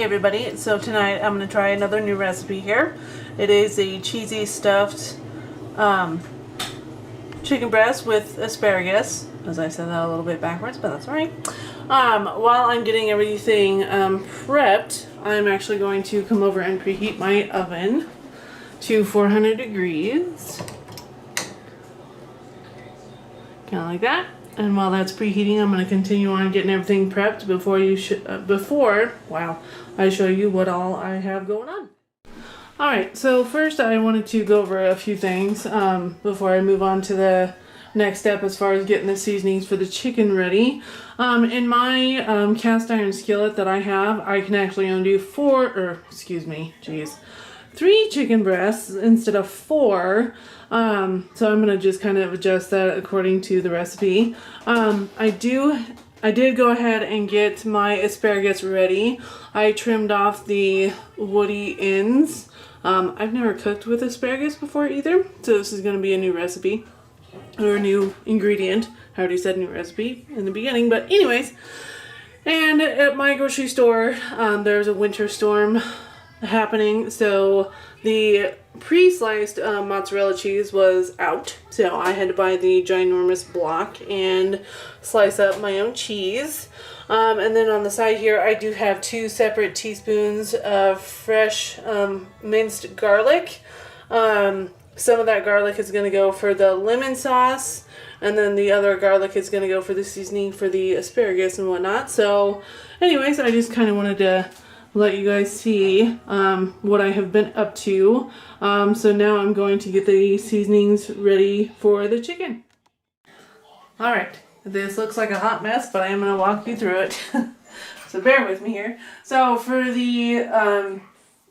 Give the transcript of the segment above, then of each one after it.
Hey everybody, so tonight I'm going to try another new recipe here. It is a cheesy stuffed chicken breast with asparagus. As I said that a little bit backwards, but that's alright. While I'm getting everything prepped, I'm actually going to come over and preheat my oven to 400 degrees. Kind of like that. And while that's preheating, I'm going to continue on getting everything prepped before I show you what all I have going on. Alright, so first I wanted to go over a few things before I move on to the next step as far as getting the seasonings for the chicken ready. In my cast iron skillet that I have, I can actually only do 3 chicken breasts instead of 4. So I'm going to just kind of adjust that according to the recipe. I did go ahead and get my asparagus ready. I trimmed off the woody ends. I've never cooked with asparagus before either, so this is going to be a new recipe, or a new ingredient. I already said new recipe in the beginning, but anyways. And at my grocery store, there's a winter storm happening, so the pre-sliced mozzarella cheese was out, so I had to buy the ginormous block and slice up my own cheese. And then on the side here I do have 2 separate teaspoons of fresh minced garlic. Some of that garlic is going to go for the lemon sauce, and then the other garlic is going to go for the seasoning for the asparagus and whatnot. So anyways, I just kind of wanted to let you guys see what I have been up to. So now I'm going to get the seasonings ready for the chicken. Alright, this looks like a hot mess, but I am going to walk you through it. So bear with me here. So for the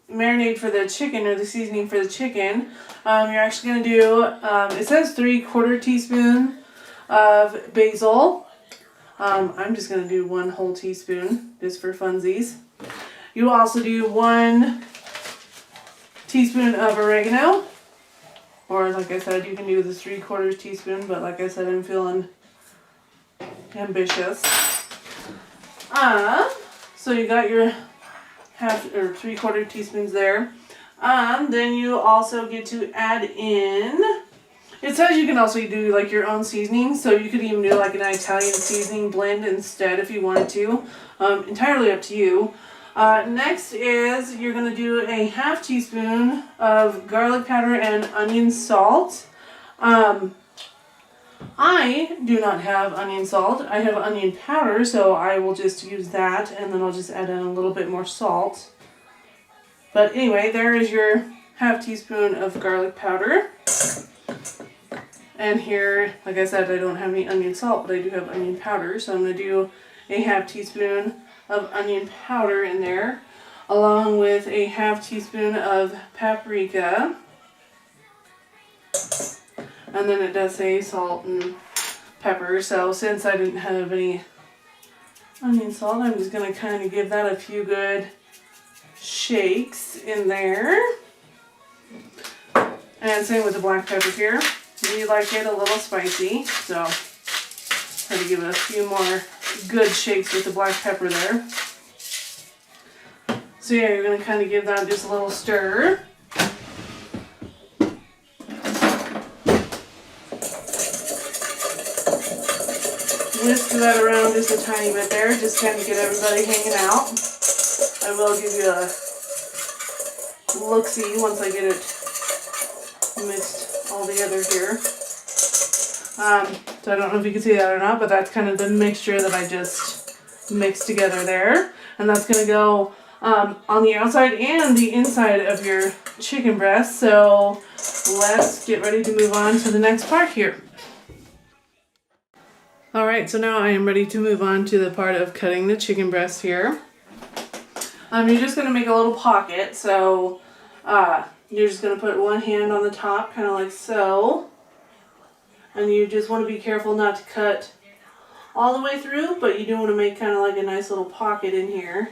marinade for the chicken, or the seasoning for the chicken, you're actually going to do, it says 3/4 teaspoon of basil. I'm just going to do 1 whole teaspoon just for funsies. You also do 1 teaspoon of oregano, or like I said, you can do the 3/4 teaspoon, but like I said, I'm feeling ambitious. So you got your 1/2 or 3/4 teaspoons there. Then you also get to add in, it says you can also do like your own seasoning, so you could even do like an Italian seasoning blend instead if you wanted to. Entirely up to you. Next is you're going to do a 1/2 teaspoon of garlic powder and onion salt. I do not have onion salt. I have onion powder, so I will just use that, and then I'll just add in a little bit more salt. But anyway, there is your 1/2 teaspoon of garlic powder. And here, like I said, I don't have any onion salt, but I do have onion powder, so I'm going to do a 1/2 teaspoon of onion powder in there, along with a 1/2 teaspoon of paprika. And then it does say salt and pepper, so since I didn't have any onion salt, I'm just going to kind of give that a few good shakes in there. And same with the black pepper here. We like it a little spicy, so try to give it a few more good shakes with the black pepper there. So yeah, you're going to kind of give that just a little stir. Whisk that around just a tiny bit there, just kind of get everybody hanging out. I will give you a look-see once I get it mixed all together here. So I don't know if you can see that or not, but that's kind of the mixture that I just mixed together there. And that's going to go on the outside and the inside of your chicken breast. So let's get ready to move on to the next part here. Alright, so now I am ready to move on to the part of cutting the chicken breast here. You're just going to make a little pocket, so you're just going to put one hand on the top, kind of like so. And you just want to be careful not to cut all the way through, but you do want to make kind of like a nice little pocket in here.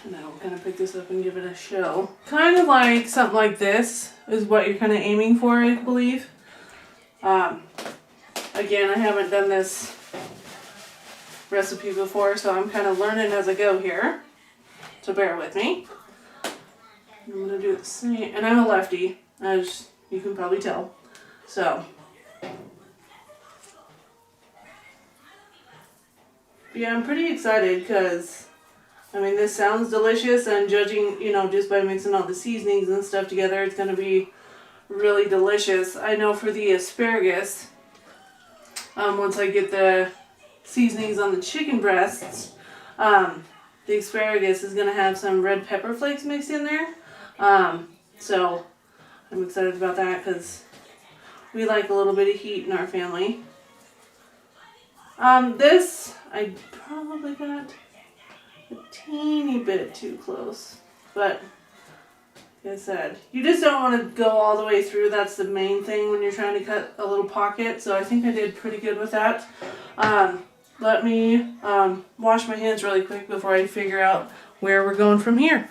And I'll kind of pick this up and give it a show. Kind of like something like this is what you're kind of aiming for, I believe. Again, I haven't done this recipe before, so I'm kind of learning as I go here. So bear with me. I'm going to do the same. And I'm a lefty, as you can probably tell. So, yeah, I'm pretty excited because, I mean, this sounds delicious, and judging, you know, just by mixing all the seasonings and stuff together, it's going to be really delicious. I know for the asparagus, once I get the seasonings on the chicken breasts, the asparagus is going to have some red pepper flakes mixed in there. So I'm excited about that because we like a little bit of heat in our family. This, I probably got a teeny bit too close, but like I said, you just don't want to go all the way through. That's the main thing when you're trying to cut a little pocket. So I think I did pretty good with that. Let me wash my hands really quick before I figure out where we're going from here.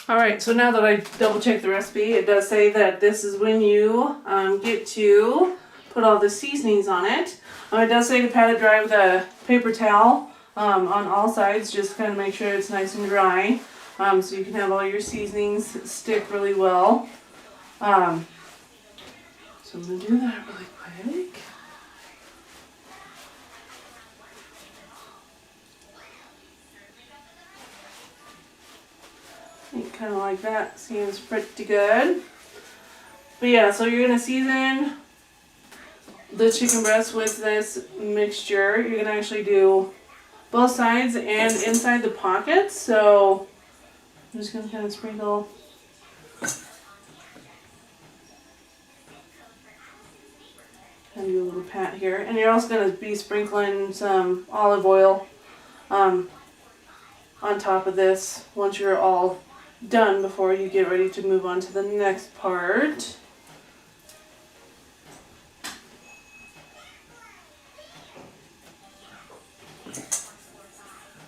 Alright, so now that I double checked the recipe, it does say that this is when you get to put all the seasonings on it. It does say to pat it dry with a paper towel on all sides, just kind of make sure it's nice and dry, so you can have all your seasonings stick really well. So I'm going to do that really quick. Kind of like that, seems pretty good. But yeah, so you're going to season the chicken breast with this mixture. You're going to actually do both sides and inside the pockets. So I'm just going to kind of sprinkle and do a little pat here. And you're also going to be sprinkling some olive oil on top of this once you're all done before you get ready to move on to the next part.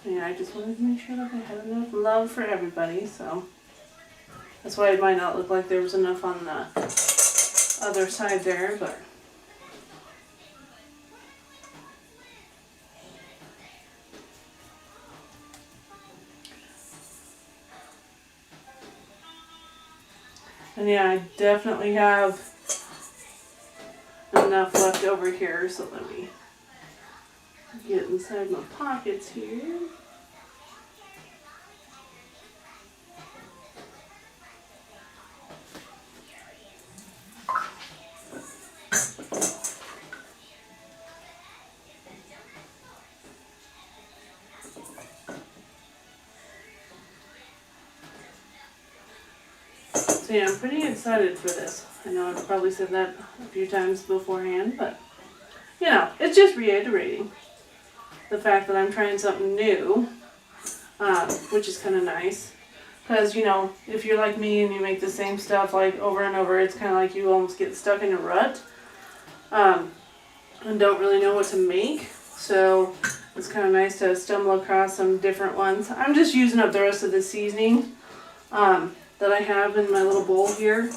Yeah, I just wanted to make sure that I had enough love for everybody, so that's why it might not look like there was enough on the other side there, but and yeah, I definitely have enough left over here, so let me get inside my pockets here. So yeah, I'm pretty excited for this. I know I've probably said that a few times beforehand, but you know, it's just reiterating the fact that I'm trying something new, which is kind of nice. Because, you know, if you're like me and you make the same stuff like over and over, it's kind of like you almost get stuck in a rut and don't really know what to make. So it's kind of nice to stumble across some different ones. I'm just using up the rest of the seasoning that I have in my little bowl here,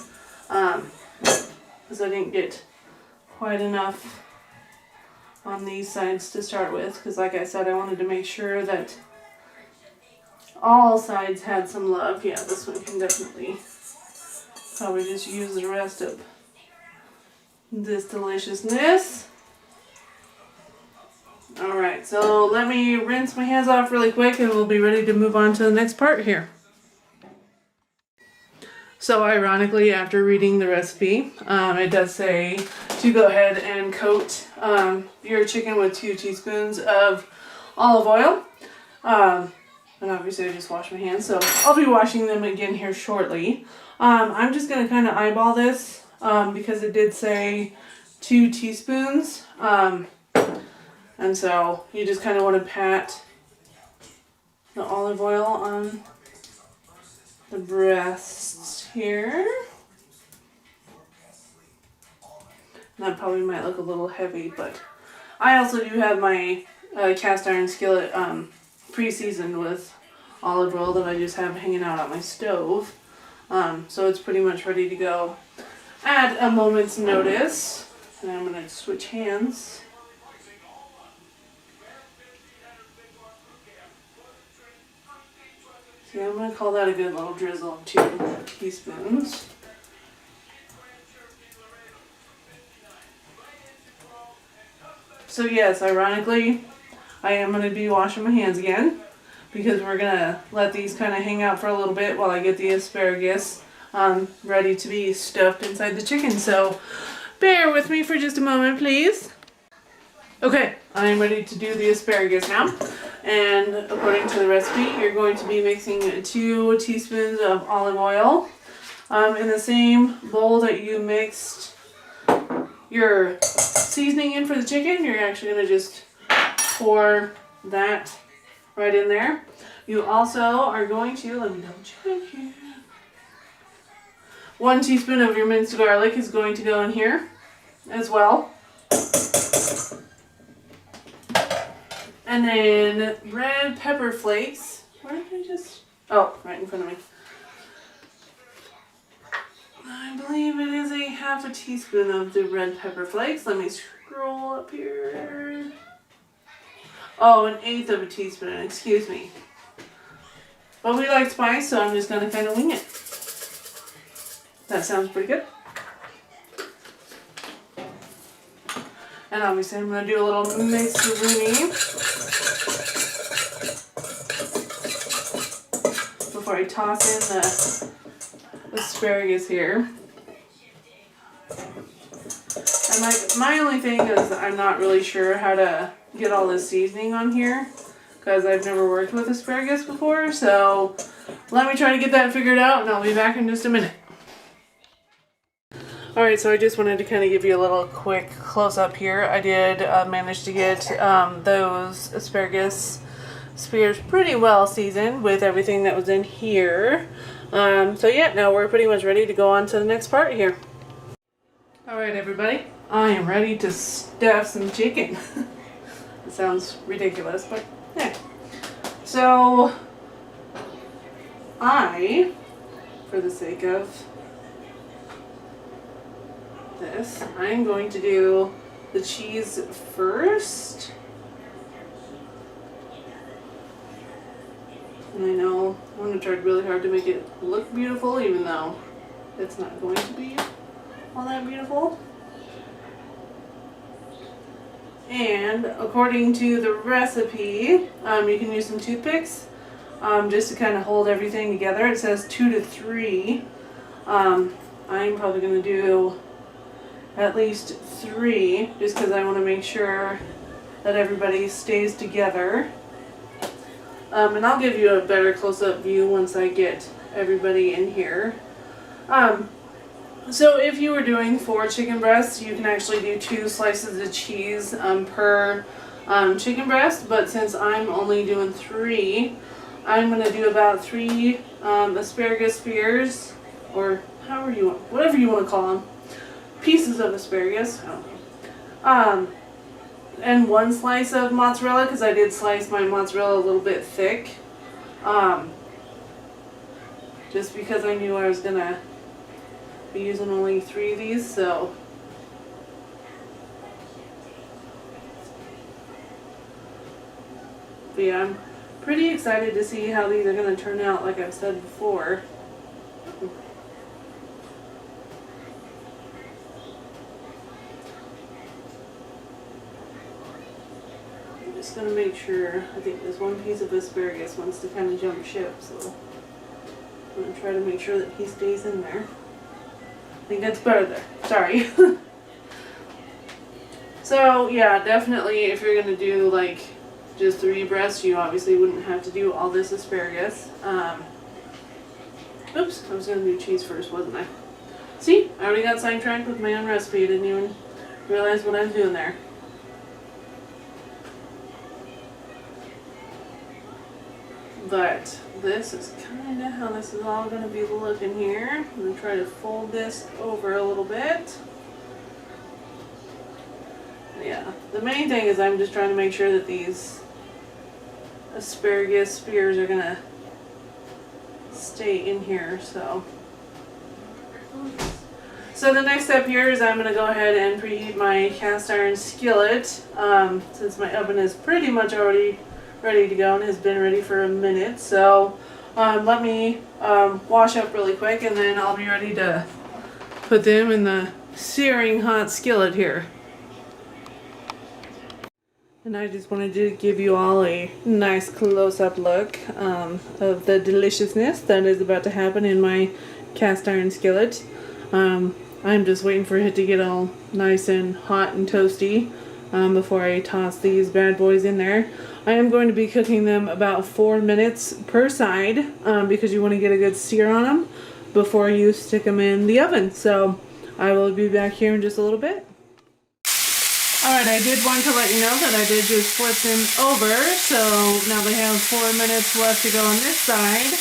because I didn't get quite enough on these sides to start with, because like I said, I wanted to make sure that all sides had some love. Yeah, this one can definitely probably just use the rest of this deliciousness. Alright, so let me rinse my hands off really quick and we'll be ready to move on to the next part here. So ironically, after reading the recipe, it does say to go ahead and coat your chicken with 2 teaspoons of olive oil. And obviously I just washed my hands, so I'll be washing them again here shortly. I'm just going to kind of eyeball this because it did say 2 teaspoons. And so you just kind of want to pat the olive oil on the breasts here. And that probably might look a little heavy, but I also do have my cast iron skillet pre-seasoned with olive oil that I just have hanging out on my stove. So it's pretty much ready to go. at a moment's notice. And I'm going to switch hands. See, I'm going to call that a good little drizzle of 2 teaspoons. So yes, ironically, I am going to be washing my hands again because we're going to let these kind of hang out for a little bit while I get the asparagus ready to be stuffed inside the chicken. So bear with me for just a moment, please. Okay, I'm ready to do the asparagus now. And according to the recipe, you're going to be mixing 2 teaspoons of olive oil in the same bowl that you mixed your seasoning in for the chicken. You're actually going to just pour that right in there. You also are going to, let me double check here. 1 teaspoon of your minced garlic is going to go in here as well. And then red pepper flakes. Where did I just? Oh, right in front of me. I believe it is a half a teaspoon of the red pepper flakes. Let me scroll up here. Oh, 1/8 of a teaspoon, excuse me. But we like spice, so I'm just going to kind of wing it. That sounds pretty good. And obviously I'm going to do a little mix-a-rooney before I toss in the asparagus here. And my only thing is I'm not really sure how to get all this seasoning on here because I've never worked with asparagus before. So let me try to get that figured out and I'll be back in just a minute. Alright, so I just wanted to kind of give you a little quick close-up here. I did manage to get those asparagus spears pretty well seasoned with everything that was in here. So yeah, now we're pretty much ready to go on to the next part here. Alright everybody, I am ready to stuff some chicken. It sounds ridiculous, but yeah. So, for the sake of this, I'm going to do the cheese first. And I know I'm going to try really hard to make it look beautiful, even though it's not going to be all that beautiful. And according to the recipe, you can use some toothpicks just to kind of hold everything together. It says 2 to 3. I'm probably going to do at least 3 just because I want to make sure that everybody stays together. And I'll give you a better close-up view once I get everybody in here. So if you were doing 4 chicken breasts, you can actually do 2 slices of cheese per chicken breast. But since I'm only doing 3, I'm going to do about 3 asparagus spears, or however you want, whatever you want to call them, pieces of asparagus. I don't know. And 1 slice of mozzarella, because I did slice my mozzarella a little bit thick. Just because I knew I was going to be using only 3 of these, so. But yeah, I'm pretty excited to see how these are going to turn out, like I've said before. Just going to make sure, I think this 1 piece of asparagus wants to kind of jump ship, so I'm going to try to make sure that he stays in there. I think that's better there. Sorry. So yeah, definitely if you're going to do like just 3 breasts, you obviously wouldn't have to do all this asparagus. Oops, I was going to do cheese first, wasn't I? See, I already got sidetracked with my own recipe. I didn't even realize what I was doing there. But this is kind of how this is all going to be looking here. I'm going to try to fold this over a little bit. Yeah, the main thing is I'm just trying to make sure that these asparagus spears are going to stay in here. So So the next step here is I'm going to go ahead and preheat my cast iron skillet, since my oven is pretty much already ready to go and has been ready for a minute. So let me wash up really quick, and then I'll be ready to put them in the searing hot skillet here. And I just wanted to give you all a nice close-up look of the deliciousness that is about to happen in my cast iron skillet. I'm just waiting for it to get all nice and hot and toasty before I toss these bad boys in there. I am going to be cooking them about 4 minutes per side because you want to get a good sear on them before you stick them in the oven. So I will be back here in just a little bit. Alright, I did want to let you know that I did just flip them over, so now they have 4 minutes left to go on this side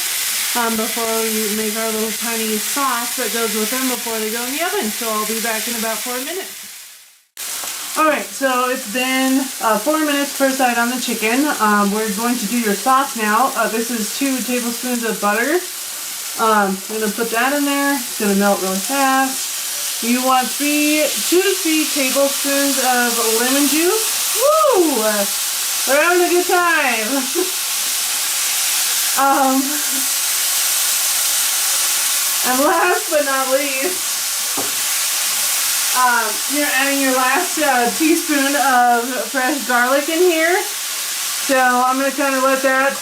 before we make our little tiny sauce that goes with them before they go in the oven. So I'll be back in about 4 minutes. Alright, so it's been 4 minutes per side on the chicken. We're going to do your sauce now. This is 2 tablespoons of butter. I'm going to put that in there. It's going to melt really fast. You want 2 to 3 tablespoons of lemon juice. Woo! We're having a good time. And last but not least, you're adding your last teaspoon of fresh garlic in here. So I'm going to kind of let that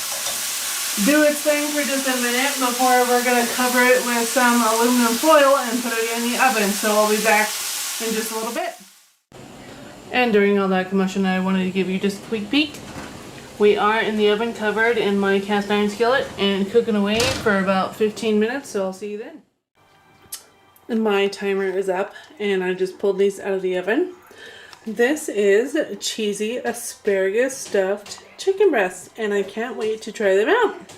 do its thing for just a minute before we're going to cover it with some aluminum foil and put it in the oven. So I'll be back in just a little bit. And during all that commotion, I wanted to give you just a quick peek. We are in the oven covered in my cast iron skillet and cooking away for about 15 minutes, so I'll see you then. And my timer is up and I just pulled these out of the oven. This is cheesy asparagus stuffed chicken breasts and I can't wait to try them out.